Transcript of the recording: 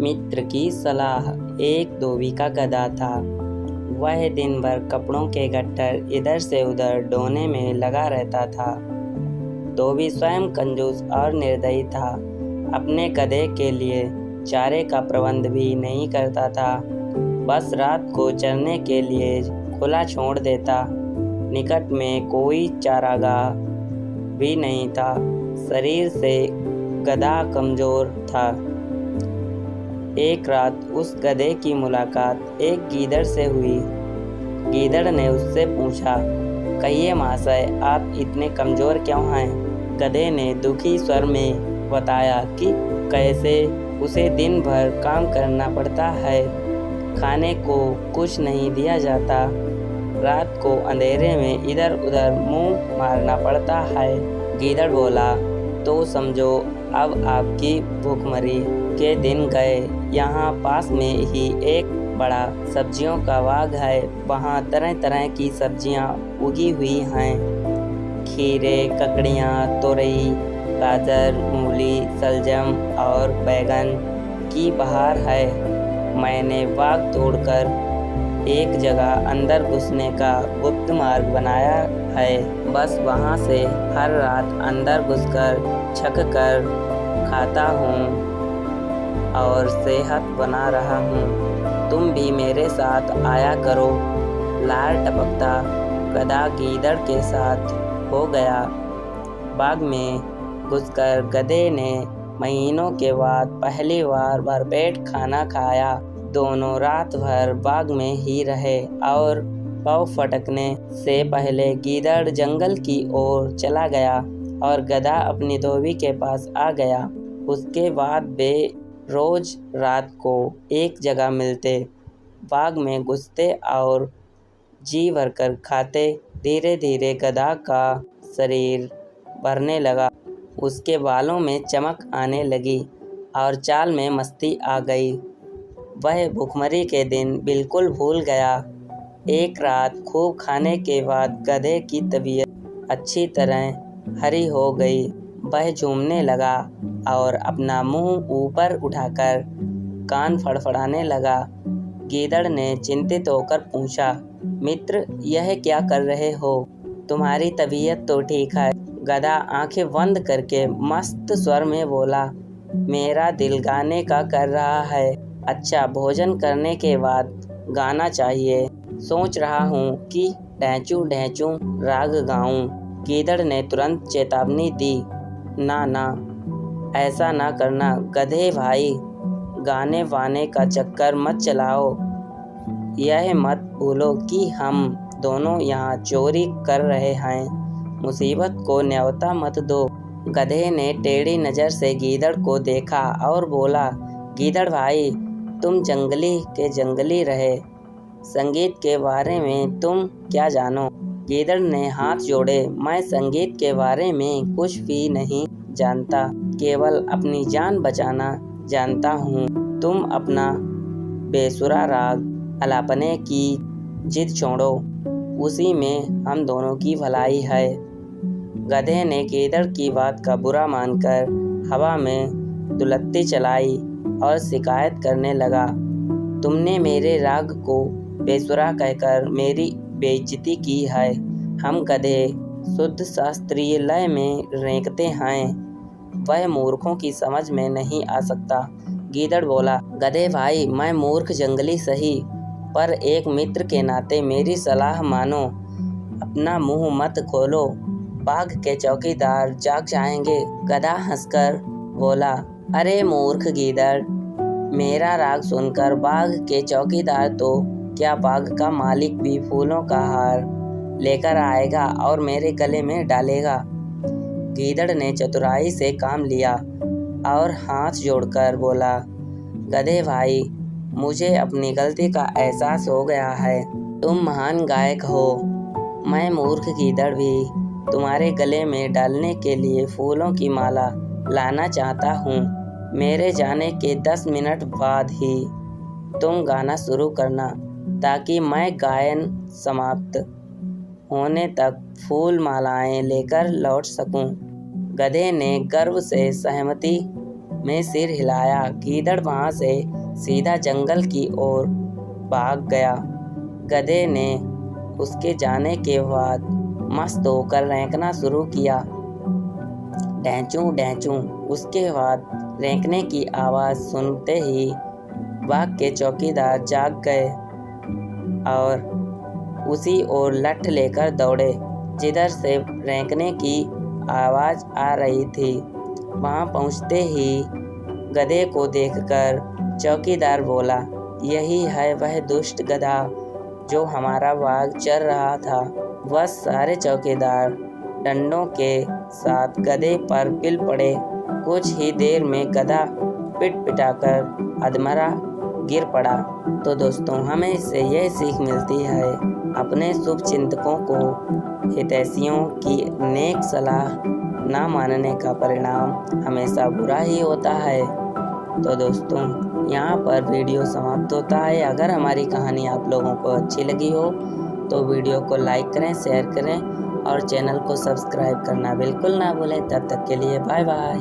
मित्र की सलाह। एक धोबी का गधा था। वह दिन भर कपड़ों के गट्ठर इधर से उधर ढोने में लगा रहता था। धोबी स्वयं कंजूस और निर्दयी था। अपने गधे के लिए चारे का प्रबंध भी नहीं करता था। बस रात को चरने के लिए खुला छोड़ देता। निकट में कोई चारागाह भी नहीं था। शरीर से गधा कमजोर था। एक रात उस गधे की मुलाकात एक गीदड़ से हुई। गीदड़ ने उससे पूछा, कहिए महाशय, आप इतने कमजोर क्यों हैं? गधे ने दुखी स्वर में बताया कि कैसे उसे दिन भर काम करना पड़ता है, खाने को कुछ नहीं दिया जाता, रात को अंधेरे में इधर उधर मुंह मारना पड़ता है। गीदड़ बोला, तो समझो अब आपकी भूखमरी के दिन गए। यहाँ पास में ही एक बड़ा सब्जियों का बाग है। वहाँ तरह तरह की सब्जियाँ उगी हुई हैं। खीरे, ककड़ियाँ, तोरई, गाजर, मूली, शलजम और बैगन की बहार है। मैंने बाग तोड़कर एक जगह अंदर घुसने का गुप्त मार्ग बनाया है। बस वहाँ से हर रात अंदर घुसकर छक कर खाता हूँ और सेहत बना रहा हूँ। तुम भी मेरे साथ आया करो। लार टपकता गधा गीदड़ के साथ हो गया। बाग में घुसकर गधे ने महीनों के बाद पहली बार भरपेट खाना खाया। दोनों रात भर बाग में ही रहे और पौ फटकने से पहले गीदड़ जंगल की ओर चला गया और गधा अपनी धोबी के पास आ गया। उसके बाद वे रोज रात को एक जगह मिलते, बाग में घुसते और जी भरकर खाते। धीरे धीरे गधा का शरीर भरने लगा। उसके बालों में चमक आने लगी और चाल में मस्ती आ गई। वह भूखमरी के दिन बिल्कुल भूल गया। एक रात खूब खाने के बाद गधे की तबीयत अच्छी तरह हरी हो गई। वह झूमने लगा और अपना मुंह ऊपर उठाकर कान फड़फड़ाने लगा। गीदड़ ने चिंतित होकर पूछा, मित्र, यह क्या कर रहे हो? तुम्हारी तबीयत तो ठीक है। गधा आंखें बंद करके मस्त स्वर में बोला, मेरा दिल गाने का कर रहा है। अच्छा, भोजन करने के बाद गाना चाहिए। सोच रहा हूँ कि ढैंचू ढैंचू राग गाऊं। गीदड़ ने तुरंत चेतावनी दी, ना ना, ऐसा ना करना गधे भाई, गाने वाने का चक्कर मत चलाओ। यह मत भूलो कि हम दोनों यहाँ चोरी कर रहे हैं। मुसीबत को न्योता मत दो। गधे ने टेढ़ी नज़र से गीदड़ को देखा और बोला, गीदड़ भाई, तुम जंगली के जंगली रहे। संगीत के बारे में तुम क्या जानो? गीदड़ ने हाथ जोड़े, मैं संगीत के बारे में कुछ भी नहीं जानता, केवल अपनी जान बचाना जानता हूँ। तुम अपना बेसुरा राग अलापने की जिद छोड़ो, उसी में हम दोनों की भलाई है। गधे ने गीदड़ की बात का बुरा मानकर हवा में दुलत्ती चलाई और शिकायत करने लगा, तुमने मेरे राग को बेसुरा कहकर मेरी बेइज्जती की है। हम गधे शुद्ध शास्त्रीय लय में रेंकते हैं। वह मूर्खों की समझ में नहीं आ सकता। गीदड़ बोला, गधे भाई, मैं मूर्ख जंगली सही, पर एक मित्र के नाते मेरी सलाह मानो। अपना मुंह मत खोलो, बाघ के चौकीदार जाग जाएंगे। गधा हंसकर बोला, अरे मूर्ख गीदड़, मेरा राग सुनकर बाघ के चौकीदार तो क्या, बाघ का मालिक भी फूलों का हार लेकर आएगा और मेरे गले में डालेगा। गीदड़ ने चतुराई से काम लिया और हाथ जोड़कर बोला, गधे भाई, मुझे अपनी गलती का एहसास हो गया है। तुम महान गायक हो। मैं मूर्ख गीदड़ भी तुम्हारे गले में डालने के लिए फूलों की माला लाना चाहता हूँ। मेरे जाने के 10 मिनट बाद ही तुम गाना शुरू करना, ताकि मैं गायन समाप्त होने तक फूल मालाएं लेकर लौट सकूं। गधे ने गर्व से सहमति में सिर हिलाया। गीदड़ वहाँ से सीधा जंगल की ओर भाग गया। गधे ने उसके जाने के बाद मस्त होकर रेंकना शुरू किया, ढैंचू ढैंचू। उसके बाद रेंकने की आवाज़ सुनते ही बाग के चौकीदार जाग गए और उसी ओर लठ लेकर दौड़े जिधर से रेंकने की आवाज़ आ रही थी। वहाँ पहुँचते ही गधे को देखकर चौकीदार बोला, यही है वह दुष्ट गधा जो हमारा बाग चर रहा था। वह सारे चौकीदार डंडों के साथ गधे पर पिल पड़े। कुछ ही देर में गधा पिट पिटाकर अधमरा गिर पड़ा। तो दोस्तों, हमें इससे यह सीख मिलती है, अपने शुभ चिंतकों को हितैषियों की नेक सलाह ना मानने का परिणाम हमेशा बुरा ही होता है। तो दोस्तों, यहाँ पर वीडियो समाप्त होता है। अगर हमारी कहानी आप लोगों को अच्छी लगी हो तो वीडियो को लाइक करें, शेयर करें और चैनल को सब्सक्राइब करना बिल्कुल ना भूलें। तब तक के लिए बाय बाय।